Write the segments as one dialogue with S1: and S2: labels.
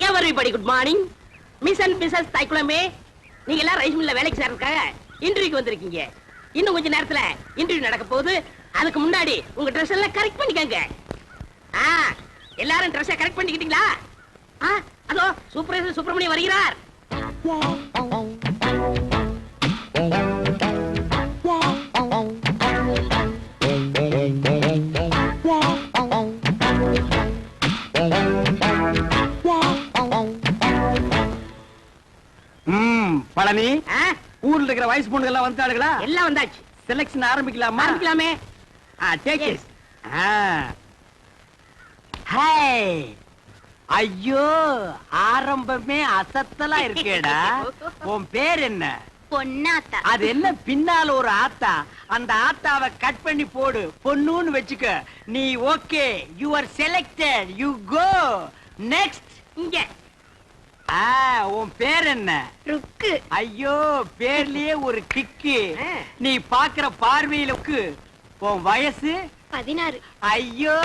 S1: Everybody good morning. Miss and missus தைக்குளமே, நீங்க எல்லாம் ரைஸ் மில்ல வேலைக்கு சேர்றதுக்காக இன்டர்வியூக்கு வந்திருக்கீங்க. இன்னும் கொஞ்ச நேரத்துல இன்டர்வியூ நடக்க போகுது. அதுக்கு முன்னாடி உங்க ட்ரெஸ் எல்லாம் கரெக்ட் பண்ணிக்கங்க. எல்லாரும் ட்ரெஸ்ஸை கரெக்ட் பண்ணிக்கிட்டீங்களா? அதோ சூப்பர்வைசர் சுப்பிரமணியம் வருகிறார்.
S2: பழனி, ஊர்ல இருக்கிற வயசு பொண்ணுங்க எல்லாம் வந்தாளுங்களா?
S1: எல்லாம் வந்தாச்சு.
S2: செலக்ஷன் ஆரம்பிக்கலாமா?
S1: ஆரம்பிக்கலாமே.
S2: Take it. ஹாய். ஐயோ, ஆரம்பமே அசத்தலா இருக்கேடா. உன் பேர் என்ன?
S3: பொன்னாத்தா.
S2: அது என்ன பின்னால ஒரு ஆத்தா? அந்த ஆத்தாவை கட் பண்ணி போடு, பொண்ணுன்னு வெச்சுக்க. நீ okay, you are selected, you go next.
S1: இங்க
S2: உன் பேர் என்ன?
S3: ருக்கு.
S2: ஐயோ, பேர்லயே ஒரு கிக்கு. நீ பாக்குற பார்வையிலுக்கு. உன் வயசு
S3: 16.
S2: ஐயோ,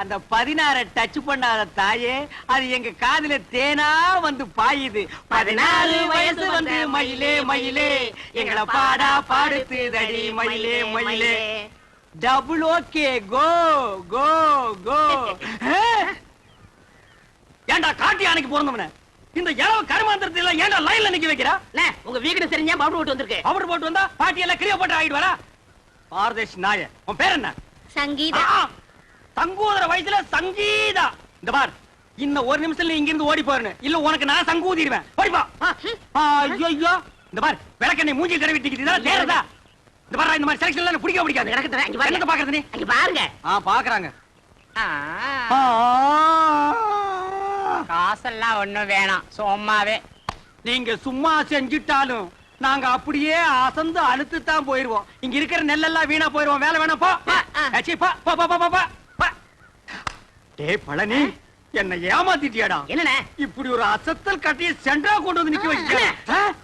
S2: அந்த 16 டச் பண்ணாத தாயே, அது எங்க காதுல தேனா வந்து பாயுது. 14 வயசு வந்து மயிலே மயிலே எங்களை பாடா பாடுத்துதடி மயிலே மயிலே. டபுள் ஓகே, கோ கோ கோ. ஏண்டா காட்டி யானைக்கு பிறந்தவன இந்த இளவு கருமாந்திரத்துல ஏண்டா லைன்ல நிக்க வைக்கிறா?
S1: உங்க வீடு தெரிஞ்சா பவுடர் போட்டு வந்திருக்கு.
S2: பவுடர் போட்டு வந்தா பாட்டி எல்லாம் கிரியா போட்டு ஆயிடுவாரா? பாரதேஷ் நாய. உன் பேர் என்ன?
S3: சங்கீதா.
S2: சங்கூதர வயசுல சங்கீதா. இந்த பார், இன்னும் ஒரு நிமிஷத்துல இங்க இருந்து ஓடி போறேன்னு இல்ல உனக்கு நான் சங்கூதிடுவேன். ஓடிப்பா. ஐயோ, இந்த பார், விளக்கண்ணை மூஞ்சி தடவி டிக்கிட்டா நேரதா. இந்த பார், இந்த மாதிரி செலக்ஷன்ல எனக்கு பிடிக்கவே பிடிக்காது. என்னத்த பாக்குறது நீ?
S1: அங்க பாருங்க.
S2: பாக்குறாங்க.
S1: காசெல்லாம் ஒண்ணும் வேணாம், சும்மாவே.
S2: நீங்க சும்மா செஞ்சுட்டாலும் நாங்க அப்படியே அசந்து அழுத்து தான் போயிருவோம். இங்க இருக்கிற நெல்லெல்லாம் வீணா போயிருவோம். வேலை வேணா போ. டேய் பழனி, என்ன ஏமாத்திட்டியாடா?
S1: என்னண்ணே
S2: இப்படி ஒரு அசத்தல் கட்டிய சென்டரா கொண்டு வந்து நிக்க வச்சியா?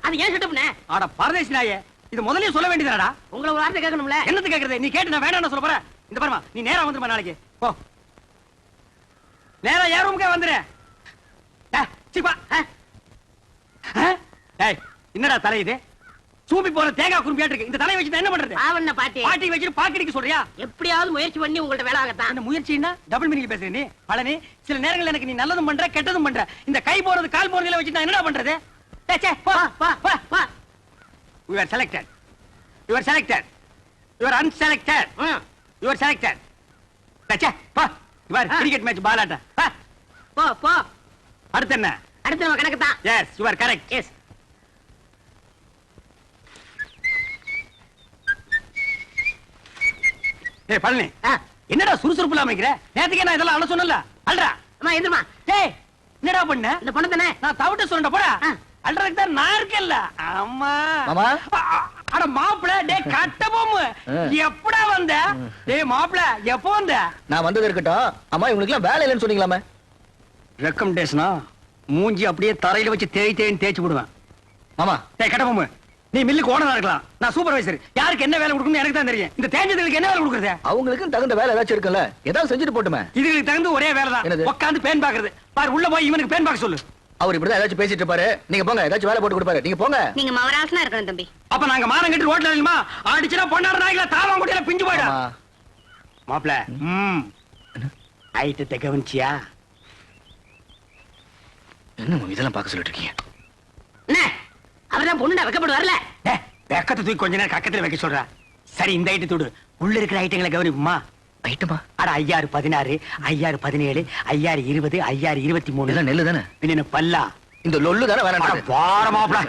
S1: அது ஏன் செட்டப்னே?
S2: ஆட பரதேசி நாயே, இது முதல்லயே சொல்ல வேண்டியதாடா.
S1: உங்களை ஒரு வார்த்தை கேட்கணும்ல.
S2: என்னது கேக்குறது? நீ கேட்டு நான் வேணாம்னு சொல்ல போற? இந்த பாருமா, நீ நேரா வந்துருமா நாளைக்கு. போ, நேரா ஏ ரூமுக்கே வந்துரு. என்னடா தலை இது? சூப்பி போற தேங்காய் குறும்பியாட்டு இருக்கு. இந்த தலையை வச்சு என்ன பண்றது?
S1: ஆவண்ண பாட்டி.
S2: பாட்டி வச்சுட்டு பாக்கடிக்க சொல்றியா?
S1: எப்படியாவது முயற்சி பண்ணி உங்கள்ட்ட வேலை ஆகத்தான்.
S2: அந்த முயற்சின்னா டபுள் மீனிங் பேசுற நீ பழனி. சில நேரங்கள் எனக்கு நீ நல்லதும் பண்ற கெட்டதும் பண்ற. இந்த கை போறது கால் போறதுல வச்சு நான் என்னடா பண்றது? You are selected. You are selected. You are unselected. You are selected. போ. You are cricket match பாலாட்ட.
S1: போ போ.
S2: அடுத்து என்ன?
S1: அடுத்து நம்ம கணக்கு தான்.
S2: Yes, you are correct.
S1: Yes.
S2: ஏய் பழனி, என்னடா சுறுசுறுப்பு இல்லாம இருக்கிற? நேத்துக்கே நான் இதெல்லாம் அழ சொன்னல. அல்றா.
S1: அம்மா எந்திரமா.
S2: டேய், என்னடா பண்ண?
S1: இந்த பொண்ணு தானே.
S2: நான் தவிட்ட சொல்றேன் போடா. அல்றதுக்கு தான் நான் இருக்கேன்ல. அம்மா.
S4: மாமா.
S2: அட மாப்ள, டேய் கட்டபொம்மு. எப்படா வந்த? டேய் மாப்ள, எப்போ வந்த?
S4: நான் வந்தது இருக்கட்டும். அம்மா இவங்களுக்குலாம் வேலை இல்லைன்னு சொன்னீங்களாமே.
S2: ரெக்கமெண்டேஷனா? மூஞ்சி அப்படியே தரையில வச்சு தேய்ன்னு தேய்ச்சு விடுவேன்.
S4: மாமா.
S2: டேய் கட்டபொம்மு, நீ மில்லுக்கு ஓனரா இருக்கலாம். நான் சூப்பர்வைசர். யாருக்கு என்ன வேலை கொடுக்கணும்னு எனக்கு தான் தெரியும். இந்த தேஞ்சதுக்கு என்ன வேலை கொடுக்குறது?
S4: அவங்களுக்கு தகுந்த வேலை ஏதாச்சும் இருக்குல்ல, ஏதாவது செஞ்சுட்டு போட்டுமே.
S2: இதுக்கு தகுந்த ஒரே வேலை தான். உட்காந்து பேன் பாக்குறது. பாரு, உள்ள போய் இவனுக்கு பேன் பாக்க சொல்லு.
S4: அவர் இப்படிதான் ஏதாச்சும் பேசிட்டு இருப்பாரு. நீங்க போங்க, ஏதாச்சும் வேலை போட்டு கொடுப்பாரு. நீங்க போங்க.
S3: நீங்க மவராசனா இருக்கணும் தம்பி.
S2: அப்ப நாங்க மானம் கட்டி ரோட்ல இல்லமா அடிச்சுனா பொண்ணாட நாய்கள தாவாங்குடியில பிஞ்சு போய்டும். மாப்ள, ஐட்டத்தை கவனிச்சியா?
S4: என்ன இதெல்லாம் பார்க்க சொல்லிட்டு இருக்கீங்க?
S1: என்ன அவர்தான் பொண்ணுடா வெக்கப்பட்டு வரல.
S2: வெக்கத்தை தூக்கி கொஞ்ச நேரம் கக்கத்துல வைக்க சொல்றா. சரி, இந்த ஐட்டத்தோடு உள்ள இருக்கிற ஐட்டங்களை கவனிப்புமா?
S4: ஐட்டமா?
S2: அட 5016, 5017, 5020, 5023
S4: எல்லாம் நெல்லு தானே.
S2: பின்ன பல்லா
S4: இந்த லொல்லு தானே வேணாம்.
S2: வார மாப்ள.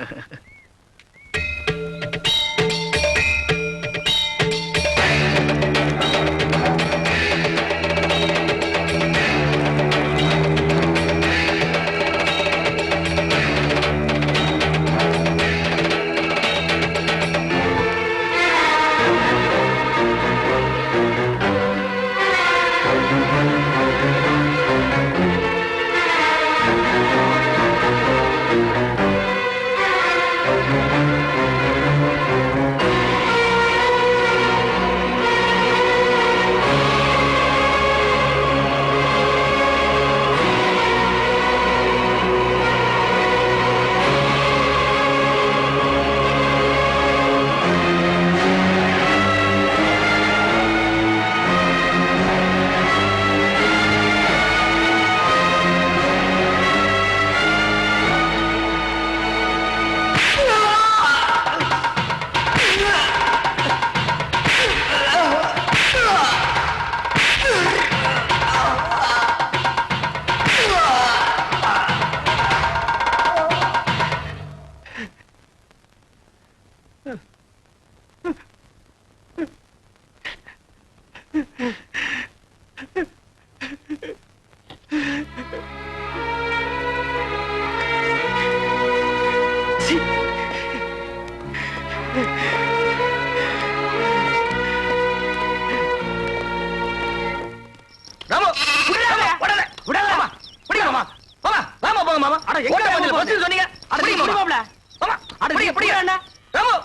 S2: அட எங்க
S4: ஓட்ட பந்தயத்துல
S2: போகுது?
S4: first சொன்னீங்க.
S2: அட
S4: பிடிங்க
S2: நீ
S4: மாமா.
S2: மாப்ள.
S4: மாமா,
S2: அட
S4: பிடிங்க,
S2: நீ
S4: பிடிங்க.
S2: அண்ணா.
S4: ராமு.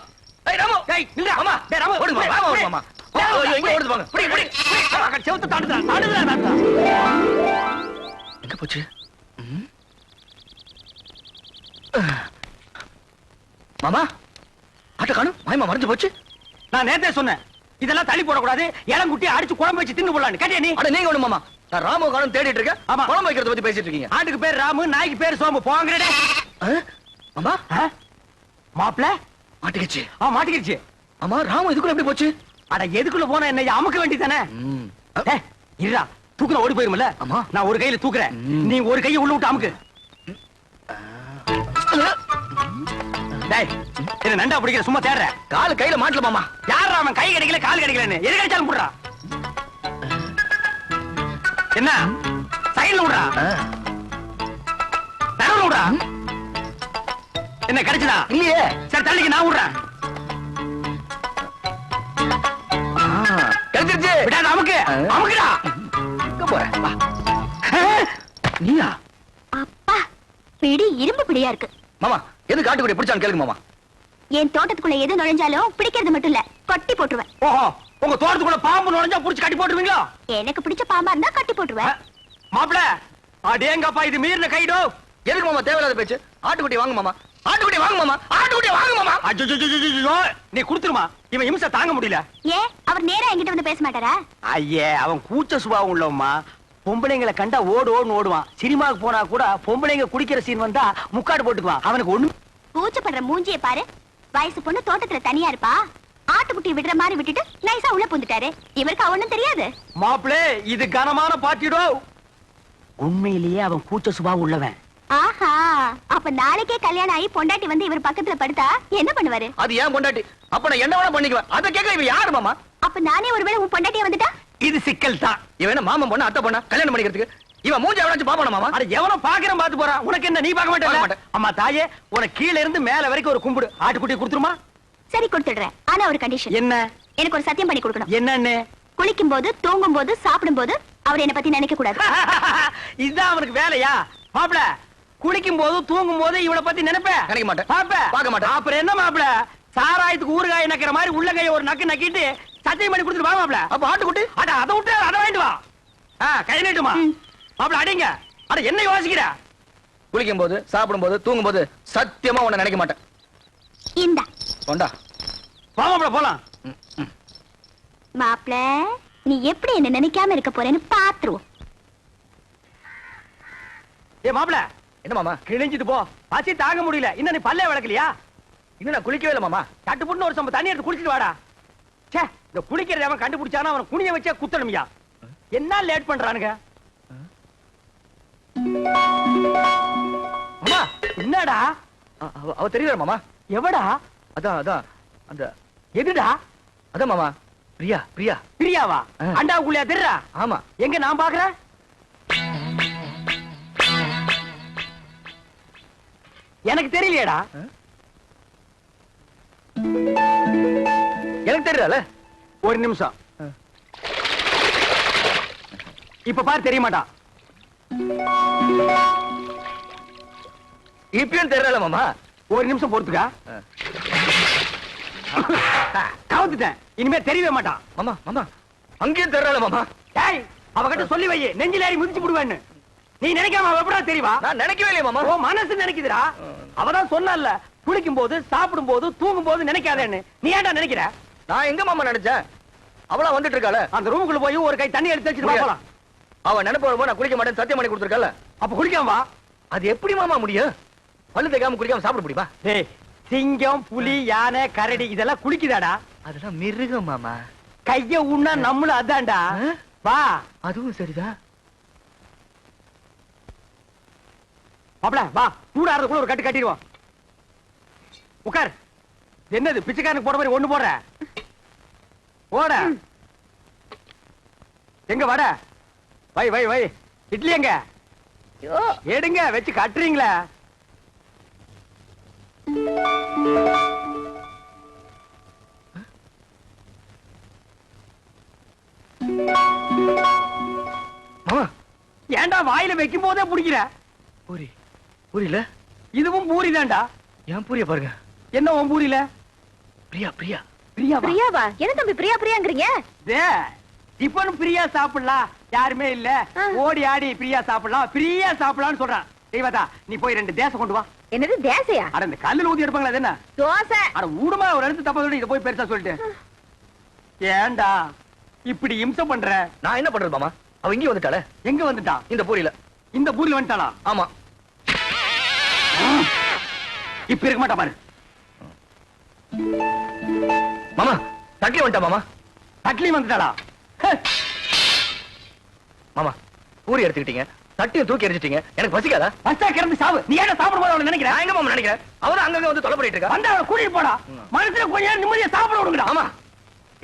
S4: ஏய், ராமு.
S2: டேய் நில்லுடா.
S4: மாமா.
S2: டேய் ராமு.
S4: ஓடுங்க, மாமா. ஓடுங்க, மாமா. ஐயோ, எங்க ஓடுது பாருங்க. பிடிங்க, பிடிங்க.
S2: அட செவுத்த தாண்டுடா.
S4: எங்க போச்சு? மாமா ஆட்ட காணும் மாயமா மறைஞ்சு போச்சு.
S2: நான் நேத்தே சொன்னேன் இதெல்லாம் தள்ளி போடக்கூடாது, இளங்குட்டி அடிச்சு குழம்பு வச்சு தின்னு போடலான்னு. கேட்டியா நீ?
S4: அட நீங்க ஒண்ணு மாமா, நான் ராமு காணும் தேடிட்டு இருக்கேன்.
S2: ஆமா.
S4: குழம்பு வைக்கிறத பத்தி பேசிட்டு இருக்கீங்க.
S2: ஆட்டுக்கு பேர் ராமு, நாய்க்கு பேர் சோம்பு. போங்கடே.
S4: மாமா
S2: மாப்ள
S4: மாட்டிக்கிச்சு.
S2: மாட்டிக்கிடுச்சு.
S4: ஆமா, ராமு இதுக்குள்ள எப்படி போச்சு?
S2: அட எதுக்குள்ள போனா என்ன, அமுக்க வேண்டியதானே. இருடா, தூக்குற ஓடி போயிருமில்ல.
S4: ஆமா.
S2: நான் ஒரு கையில தூக்குறேன், நீ ஒரு கையை உள்ள விட்டு அமுக்கு. டேய், என்ன நண்டா பிடிக்கிற, சும்மா தேடுற.
S4: கால் கையில மாட்டல மாமா.
S2: யாரா அவன் கை கிடைக்கல கால் கிடைக்கலன்னு எது கிடைச்சாலும் போடுறா. என்ன சைடுல விடுறா, நடுவுல விடுறா. என்ன கிடைச்சதா?
S4: இல்லையே.
S2: சரி தள்ளிக்கு, நான் விடுறேன்.
S4: கிடைச்சிருச்சு.
S2: விடாத, அமுக்கு அமுக்குடா.
S4: எங்க போற? வா. நீயா?
S3: அப்பா பிடி இரும்பு பிடியா இருக்கு.
S4: மாமா எது காட்டுக்குடி பிடிச்சான்னு கேளுங்க மாமா.
S3: என் தோட்டத்துக்குள்ள எது நுழைஞ்சாலும் பிடிக்கிறது மட்டும் இல்ல, கொட்டி போட்டுருவேன்.
S2: ஓஹோ, உங்க தோட்டத்துக்குள்ள பாம்பு நுழைஞ்சா புடிச்சு கட்டி போட்டுருவீங்களா?
S3: எனக்கு பிடிச்ச பாம்பா இருந்தா கட்டி போட்டுருவேன்.
S2: மாப்பிள, அடேங்கப்பா, இது மீறின கைடோ.
S4: எதுக்கு மாமா தேவையில்லாத பேச்சு? ஆட்டுக்குட்டி வாங்க மாமா, ஆட்டுக்குட்டி வாங்க மாமா, ஆட்டுக்குட்டி வாங்க மாமா.
S2: அஜ்ஜோ, நீ குடுத்துருமா, இவன் இம்சை தாங்க முடியல.
S3: ஏன் அவர் நேரா என்கிட்ட வந்து பேச மாட்டாரா?
S2: ஐயே, அவன் கூச்ச சுபாவம் உள்ளவமா. பொம்பளைங்களை கண்டா ஓடுன்னு ஓடுவான். சினிமாவுக்கு போனா கூட பொம்பளைங்க குடிக்கிற சீன் வந்தா முக்காடு போட்டுக்குவான். அவனுக்கு ஒண்ணு
S3: கூச்சப்படுற மூஞ்சிய பாரு. வயசு பொண்ணு தோட்டத்துல தனியா இருப்பா, ஆட்டுக்குட்டி விடுற மாதிரி விட்டுட்டு நைஸா உள்ள புந்துட்டாரு. இவருக்கு அவனும் தெரியாது.
S2: மாப்பிளே, இது கனமான பாட்டிடோ. உண்மையிலேயே அவன் கூச்ச சுபாவம் உள்ளவன்.
S3: ஆஹா, அப்ப நாளைக்கே கல்யாணம் ஆகி பொண்டாட்டி வந்து இவர் பக்கத்துல படுத்தா என்ன பண்ணுவாரு?
S4: அது ஏன் பொண்டாட்டி, அப்ப நான் என்ன வேணா பண்ணிக்குவேன். அத கேட்க இவன் யாரு மாமா?
S3: அப்ப நானே ஒருவேளை உன் பொண்டாட்டியா வந்துட்டா?
S2: இது சிக்கல் தான்.
S4: இவன் என்ன மாமன் பொண்ணு அத்தை பொண்ணா கல்யாணம் பண்ணிக்கிறதுக்கு? இவன் மூஞ்சி எவனாச்சும் பாப்பானா மாமா?
S2: அட எவனோ பாக்குறேன் பாத்து போறான். உனக்கு என்ன, நீ பார்க்க
S4: பார்க்க
S2: மாட்டே?
S4: மாட்டேன்.
S2: அம்மா தாயே, உனக்கு கீழ இருந்து மேல வரைக்கும் ஒரு கும்பிடு. ஆட்டுக்குட்டி கொடுத்துருமா?
S3: சரி கொடுத்துடுறேன். ஆனா ஒரு கண்டிஷன்.
S2: என்ன?
S3: எனக்கு ஒரு சத்தியம் பண்ணி கொடுக்கணும்.
S2: என்னன்னு?
S3: குளிக்கும் போது, தூங்கும் போது, சாப்பிடும் போது அவர் என்ன பத்தி நினைக்க கூடாது.
S2: இதுதான் அவனுக்கு வேலையா? மாப்பிள, குளிக்கும் போது தூங்கும் போது இவளை பத்தி நினைப்பேன்.
S4: நினைக்க மாட்டேன்.
S2: பார்க்க மாட்டேன். அப்புறம் என்ன மாப்பிள, சாராயத்துக்கு ஊறுகாய் நக்கிற மாதிரி உள்ள கைய ஒரு நக்கு நக்கிட்டு சத்தியம் பண்ணி கொடுத்துட்டு வா மாப்பிள.
S4: அப்ப ஆட்டுக்குட்டி
S2: அட அதை விட்டு அதை வாங்கிட்டு வா. கை நீட்டுமா மாப்பிள, அடிங்க. அட என்ன யோசிக்கிற?
S4: குளிக்கும் போது, சாப்பிடும் போது, தூங்கும் போது சத்தியமா உன்னை நினைக்க மாட்டேன்.
S3: இந்தா
S4: கொண்டா.
S2: வா மாப்பிள, போலாம்.
S3: மாப்ள, நீ எப்படி என்ன நினைக்காம இருக்க போறேன்னு பாத்துருவோம்.
S2: ஏ மாப்பிள,
S4: என்ன மாமா?
S2: கிழிஞ்சிட்டு போ, பசி தாங்க முடியல. இன்னும் நீ பல்லே விளக்கலையா?
S4: இன்னும் நான் குளிக்கவே இல்லை மாமா.
S2: தட்டு புட்டு ஒரு சம்ப தண்ணி எடுத்து குளிச்சிட்டு வாடா. சே, இந்த குளிக்கிறத அவன் கண்டுபிடிச்சானா அவன் குனிய வச்சே குத்தணுமியா. என்ன லேட் பண்றானுங்க?
S4: மாமா
S2: என்னடா?
S4: அவ தெரியல மாமா.
S2: எவடா?
S4: அதான் அதான் அந்த
S2: எதுடா?
S4: அதான் மாமா, பிரியா பிரியா.
S2: பிரியாவா? அண்டாவுக்குள்ளயா தெரியா?
S4: ஆமா.
S2: எங்க நான் பாக்குறேன்? எனக்கு தெரியலையேடா.
S4: எனக்கு தெரியல.
S2: ஒரு நிமிஷம். இப்ப பாரு, தெரிய மாட்டான்.
S4: இப்பயும் தெரியல மாமா.
S2: ஒரு நிமிஷம் பொறுத்துக்கா. கவுத்துட்டேன், இனிமே தெரியவே மாட்டான்.
S4: மாமா மாமா அங்கேயும் தெரியல மாமா.
S2: டேய், அவகிட்ட சொல்லி வை, நெஞ்சில ஏறி மிதிச்சு விடுவேன்னு. நீ நினைக்காம அவ எப்படா தெரியவா?
S4: நான் நினைக்கவே இல்லையே மாமா.
S2: ஓ மனசு நினைக்குதுடா. அவதான் சொன்னல்ல, குளிக்கும் போது, சாப்பிடும் போது, தூங்கும் போது நினைக்காதேன்னு. நீ ஏன்டா நினைக்கிற?
S4: நான் எங்க மாமா நினைச்சேன்? அவளா வந்துட்டு இருக்காள.
S2: அந்த ரூமுக்குள்ள போய் ஒரு கை தண்ணி எடுத்து வச்சுட்டு வா போலாம்.
S4: அவ நினைப்பு வரும்போது நான் குளிக்க மாட்டேன் சத்தியம் பண்ணி கொடுத்துருக்கல.
S2: அப்ப குளிக்காம வா.
S4: அது எப்படி மாமா முடியும்? பல்லு தேய்க்காம குளிக்காம சாப்பிட முடியுமா?
S2: டேய், சிங்கம், புலி, யானை, கரடி இதெல்லாம் குளிக்குதாடா?
S4: அதெல்லாம் மிருகம் மாமா.
S2: கைய உண்ணா நம்மளும் அதான்டா. வா.
S4: அதுவும் சரிதான்.
S2: மாப்ள வா, சூடாறதுக்குள்ள ஒரு கட்டு கட்டிடுவோம். உட்கார். என்னது பிச்சைக்காரனுக்கு போற மாதிரி ஒண்ணு போடுற? ஓட. எங்க வட? வை வை வை. இட்லி எங்க? எடுங்க, வச்சு கட்டுறீங்களா?
S4: மாமா
S2: ஏன்டா வாயில வைக்கும் போதே பிடிக்கிற?
S4: பூரி புரியல.
S2: இதுவும் பூரி தான்டா.
S4: ஏன் பூரிய பாருங்க.
S2: என்ன உன் பூரியில?
S4: பிரியா பிரியா
S2: பிரியாவா?
S3: பிரியாவா? என்ன தம்பி பிரியா பிரியாங்கறீங்க?
S2: டிபனும் பிரியா சாப்பிடலாம், யாருமே இல்ல ஓடி ஆடி பிரியா சாப்பிடலாம், பிரியா சாப்பிடலாம்னு சொல்றான். தெய்வதா, நீ போய் 2 தேசை கொண்டு வா.
S3: என்னது தேசையா?
S2: அட இந்த கல்லுல ஊத்தி எடுப்பாங்களா, அது என்ன?
S3: தோசை.
S2: அட ஊடுமா, ஒரு இடத்து தப்பா சொல்லி இத போய் பெருசா சொல்லிட்டு. ஏன்டா இப்படி இம்சை பண்ற?
S4: நான் என்ன பண்றது மாமா? அவ இங்க வந்துட்டாளே.
S2: எங்க வந்துட்டா?
S4: இந்த பூரியில.
S2: இந்த பூரியில வந்துட்டாளா?
S4: ஆமா.
S2: இப்ப இருக்க மாட்டா பாரு.
S4: மாமா தட்லி வந்துட்டா மாமா.
S2: தட்லி வந்துட்டாளா?
S4: மாமா பூரி எடுத்துக்கிட்டீங்க, தட்டியை தூக்கி எரிஞ்சிட்டீங்க. எனக்கு பசிக்காதா?
S2: பஸ்டா கிளம்பி சாவு. நீ ஏன் சாப்பிடும் போது அவளை நினைக்கிறேன்?
S4: நான் எங்க மாமா நினைக்கிறேன்? அவரும் அங்கங்க வந்து தொலை பண்ணிட்டு இருக்கா.
S2: வந்து அவளை கூட்டிட்டு போடா. மனசுல கொஞ்ச நேரம் நிம்மதியா சாப்பிட விடுங்கடா.
S4: ஆமா,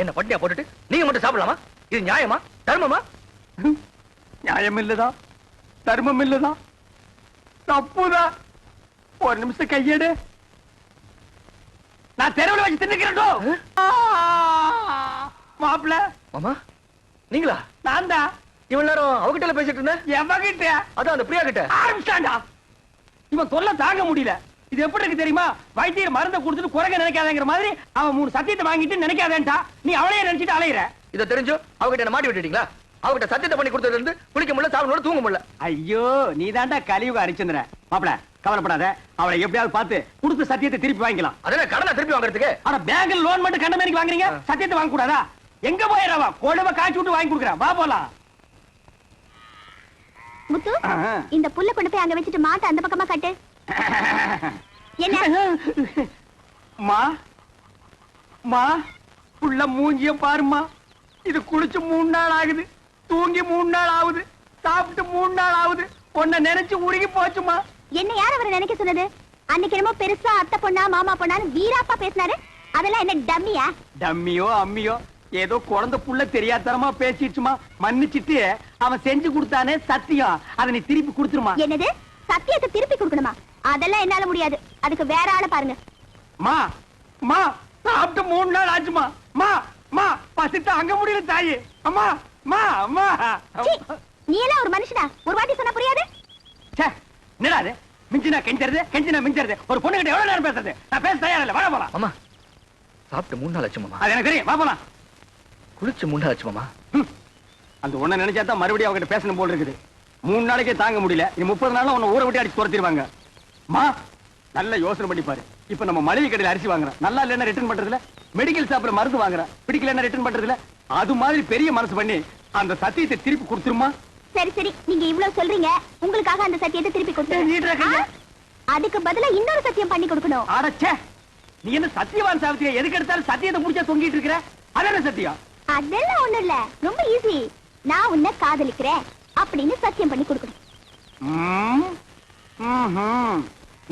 S4: என்ன பட்டியா போட்டுட்டு நீங்க மட்டும் சாப்பிடலாமா? இது நியாயமா, தர்மமா?
S2: நியாயம் இல்லதா, தர்மம் இல்லதா, தப்புதான். ஒரு நிமிஷம் கையெடு. நான் தெருவில் வச்சு தின்னுக்கிறேன். மாப்பிள்ள
S4: மாமா நீங்களா?
S2: நான் தான்.
S4: இவ்வளவு நேரம் அவகிட்ட பேசிட்டு இருந்தேன்.
S2: எவகிட்ட?
S4: அதான் அந்த பிரியா கிட்ட.
S2: ஆரம்பிச்சாண்டா. இவன் தொல்லை தாங்க முடியல. இது எப்படி இருக்கு தெரியுமா? வைத்தியர் மருந்தை கொடுத்துட்டு குறைங்க நினைக்காதங்கிற மாதிரி அவன் 3 சத்தியத்தை வாங்கிட்டு நினைக்காதேன்டா. நீ அவளையே நினைச்சிட்டு அலையிற.
S4: இதை தெரிஞ்சு அவகிட்ட என்ன மாட்டி விட்டுட்டீங்களா? அவகிட்ட சத்தியத்தை பண்ணி கொடுத்ததுல இருந்து குளிக்க முடியல, சாப்பிட தூங்க முடியல.
S2: ஐயோ, நீ தாண்டா கலியுக அரிச்சந்திர. மாப்பிள கவலைப்படாத, அவளை எப்படியாவது பார்த்து கொடுத்த சத்தியத்தை திருப்பி வாங்கிக்கலாம்.
S4: அதென்ன கடனை திருப்பி வாங்குறதுக்கு?
S2: ஆனா பேங்க்ல லோன் மட்டும் கண்ட மாதிரி வாங்குறீங்க, சத்தியத்தை வாங்க கூடாதா? எங்க போயிடவா? கொழுவ காய்ச்சி விட்டு வாங்கி கொடுக்குறேன். வா போலாம்.
S3: முத்து, இந்த புல்ல கொண்டு போய் அங்க வச்சுட்டு மாட்ட அந்த பக்கமா கட்டு. என்ன?
S2: மா மா புள்ள மூஞ்சிய பாருமா. இது குளிச்சு 3 நாள் ஆகுது, தூங்கி 3 நாள் ஆகுது, சாப்பிட்டு 3 நாள் ஆகுது. உன்னை நினைச்சு உருகி போச்சுமா.
S3: என்ன யார் அவரை நினைக்க சொன்னது? அன்னைக்கு என்னமோ பெருசா அத்தை பொண்ணா மாமா பொண்ணான்னு வீராப்பா பேசினாரு. அதெல்லாம் என்ன டம்மியா?
S2: டம்மியோ அம்மியோ ஏதோ குழந்தை புள்ள தெரியாதனமா பேசிடுச்சுமா. மன்னிச்சிட்டு அவன் செஞ்சு கொடுத்தானே சத்தியம், அதை நீ திருப்பி கொடுத்துருமா.
S3: என்னது? சத்தியத்தை திருப்பி கொடுக்கணுமா? அதெல்லாம் என்னால முடியாது. அதுக்கு வேற ஆளை பாருங்க.
S2: மா மா சாப்பிட்டு 3 நாள் ஆச்சுமா. மா மா பசித்து அங்க முடியல தாயி. அம்மா மா அம்மா.
S3: சீ, நீ எல்லாம் ஒரு மனுஷனா? ஒரு வாட்டி சொன்னா புரியாது?
S2: என்னடா அது? மிஞ்சினா கெஞ்சறது, கெஞ்சினா மிஞ்சறது. ஒரு பொண்ணு கிட்ட எவ்வளவு நேரம் பேசுறது? நான் பேச தயாரா இல்ல. வா போலாம்.
S4: மாமா சாப்பிட்டு 3 நாள் ஆச்சு மாமா.
S2: அது எனக்கு தெரியும். வா போலாம்.
S4: குளிச்சு 3 நாள் ஆச்சு மாமா.
S2: அந்த ஒண்ண நினைச்சா தான் மறுபடியும் அவகிட்ட பேசணும் போல இருக்குது. 3 நாளைக்கே தாங்க முடியல. இனி 30 நாளா உன்னை ஊரை விட்டு அடிச்சு துரத்திடுவாங்க. மா நல்ல யோசனை பண்ணி பாரு. இப்ப நம்ம மளிகை கடையில அரிசி வாங்குறோம், நல்லா இல்லைன்னா ரிட்டர்ன் பண்றதுல, மெடிக்கல் ஷாப்ல மருந்து வாங்குறோம், பிடிக்கலன்னா ரிட்டர்ன் பண்றதுல, அது மாதிரி பெரிய மனசு பண்ணி அந்த சத்தியத்தை திருப்பி கொடுத்துருமா.
S3: சரி சரி, நீங்க இவ்வளவு சொல்றீங்க, உங்களுக்காக அந்த சத்தியத்தை திருப்பி கொடுத்துறேன். அதுக்கு பதிலா இன்னொரு சத்தியம் பண்ணி கொடுக்கணும்.
S2: அடச்சே, நீ என்ன சத்தியவான் சாவித்திரியா? எதுக்கு எடுத்தாலும் சத்தியத்தை முடிச்சா தொங்கிட்டு இருக்கிற? அதென்ன சத்தியம்?
S3: அதெல்லாம் ஒண்ணும் இல்ல, ரொம்ப ஈஸி. நான் உன்னை காதலிக்கிறேன் அப்படின்னு சத்தியம் பண்ணி கொடுக்கணும்.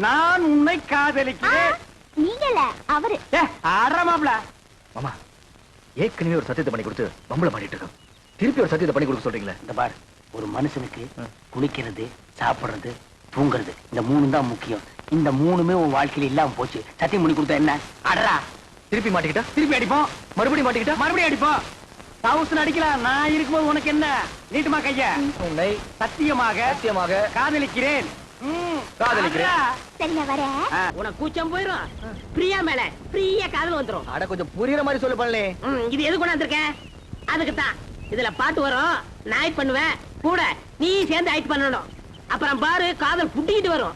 S2: நான் உன்னை காதலிக்கிறேன்.
S3: நீங்க இல்ல, அவரு.
S2: ஆடுறமாப்ல.
S4: மாமா ஏற்கனவே ஒரு சத்தியத்தை பண்ணி கொடுத்து பம்பளை பண்ணிட்டு இருக்கோம். திருப்பி ஒரு சத்தியத்தை பண்ணி கொடுக்க சொல்றீங்களே.
S2: இந்த பார், ஒரு மனுஷனுக்கு குளிக்கிறது, சாப்பிடுறது, தூங்குறது, இந்த 3 தான் முக்கியம். இந்த 3மே உன் வாழ்க்கையில இல்லாம போச்சு. சத்தியம் பண்ணி கொடுத்தா என்ன? அடரா.
S4: திருப்பி மாட்டிக்கிட்டா
S2: திருப்பி அடிப்போம்.
S4: மறுபடியும் மாட்டிக்கிட்டா
S2: மறுபடியும் அடிப்போம். தவுசன் அடிக்கலாம். நான் இருக்கும்போது உனக்கு என்ன? நீட்டுமா கைய.
S4: உன்னை
S2: சத்தியமாக
S4: சத்தியமாக
S2: காதலிக்கிறேன்.
S4: காதலிக்கிறேன்.
S3: சரி, நான் வரேன்.
S1: உனக்கு கூச்சம் போயிரும். பிரியா மேல ஃப்ரீயா காதல் வந்துரும்.
S4: அட கொஞ்சம் புரியுற மாதிரி சொல்லு பண்ணலே.
S1: இது எது கொண்டாந்துருக்கேன்? அதுக்கு தான். இதுல பாட்டு வரும், நான் ஆக்ட் பண்ணுவேன், கூட நீ சேர்ந்து ஆக்ட் பண்ணணும். அப்புறம் பாரு, காதல் புட்டிக்கிட்டு வரும்.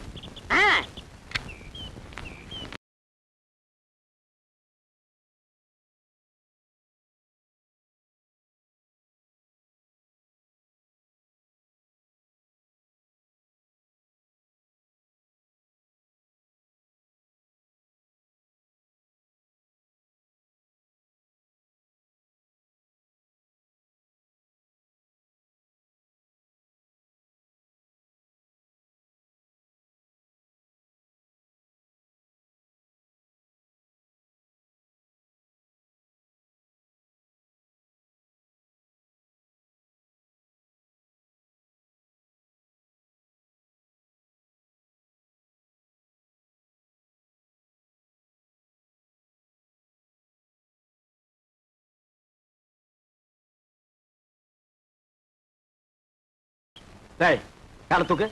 S2: காலத்துக்கு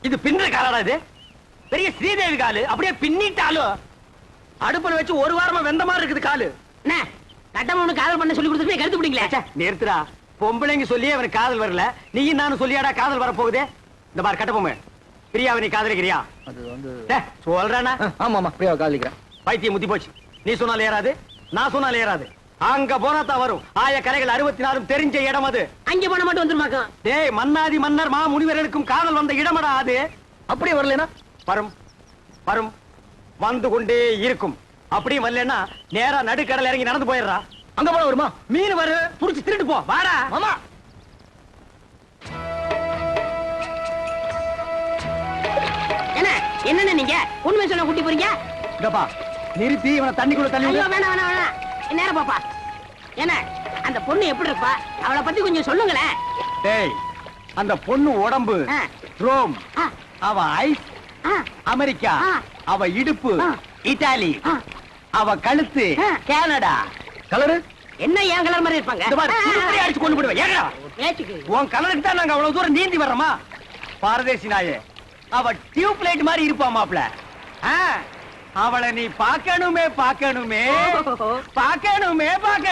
S2: இது பின்ன காலடா இது. பெரிய ஸ்ரீதேவி காலு, அப்படியே பின்னிட்டாலும் அடுப்புல வச்சு ஒரு வாரமா வெந்த மாதிரி இருக்குது காலு.
S1: என்ன கட்டமனு காதல் பண்ண சொல்லி கொடுத்துட்டு கருத்து பிடிங்களா?
S2: ச்சே, நிறுத்துடா. பொம்பளைங்க சொல்லியே அவனுக்கு காதல் வரல, நீயும் நானும் சொல்லியாடா காதல் வர போகுதே. இந்த பார் கட்டபொம்மை, பிரியாவை நீ காதலிக்கிறியா?
S4: அது வந்து
S2: சொல்றானா?
S4: ஆமா ஆமா பிரியாவை காதலிக்கிறேன்.
S2: பைத்தியம் முத்தி போச்சு. நீ சொன்னாலும் ஏறாது, நான் சொன்னாலும் ஏறாது. அங்க போனா தான் வரும். ஆய கரைகள் 64 தெரிஞ்ச இடம் அது.
S1: அங்க போன மட்டும் வந்துருமாக்கும்.
S2: டேய், மன்னாதி மன்னர் மா முனிவர்களுக்கும் காதல் வந்த இடமடா அது.
S4: அப்படியே வரலனா
S2: வரும் வரும் வந்து கொண்டே இருக்கும். அப்படியே வரலன்னா நேரா நடுக்கடல் இறங்கி நடந்து போயிடுறா.
S4: அங்க போன வருமா?
S2: மீன் வரு, புடிச்சு திருட்டு போ. வாடா
S4: மாமா.
S1: என்ன நீங்க உண்மை சொல்ல கூட்டி போறீங்க?
S2: இதப்பா நிறுத்தி இவனை தண்ணிக்குள்ள தள்ளி
S1: ஐயோ
S2: விடு.
S1: வேணாம் வேணாம் வேணாம், நேரம் பாப்பா. என்ன அந்த பொண்ணு எப்படி இருப்பா? அவளை பத்தி கொஞ்சம் சொல்லுங்களேன்.
S2: டேய், அந்த பொண்ணு உடம்பு
S1: ஆ.
S2: ரோம்,
S1: ஆ,
S2: அவ ஐஸ்
S1: ஆ,
S2: அமெரிக்கா,
S1: ஆ.
S2: அவ இடுப்பு
S1: ஆ.
S2: இத்தாலி,
S1: ஆ.
S2: அவ கழுத்து
S1: ஆ.
S2: கனடா.
S4: கலரு
S1: என்ன ஏன் கலர் மாதிரி இருப்பாங்க?
S2: இந்த பாரு, உருப்படியா அடிச்சு கொண்டு போடுவேன். ஏடா
S1: பேச்சுக்கு
S2: உன் கலருக்கு தான் நாங்க அவ்வளவு தூரம் நீந்தி வர்றோமா? பாரதேசி நாயே, அவ டியூப் லைட் மாதிரி இருப்பா மாப்ள. அவளை நீ பார்க்கணுமே பார்க்கணுமே
S1: ஓஹோ.
S2: பார்க்கணுமே பார்க்க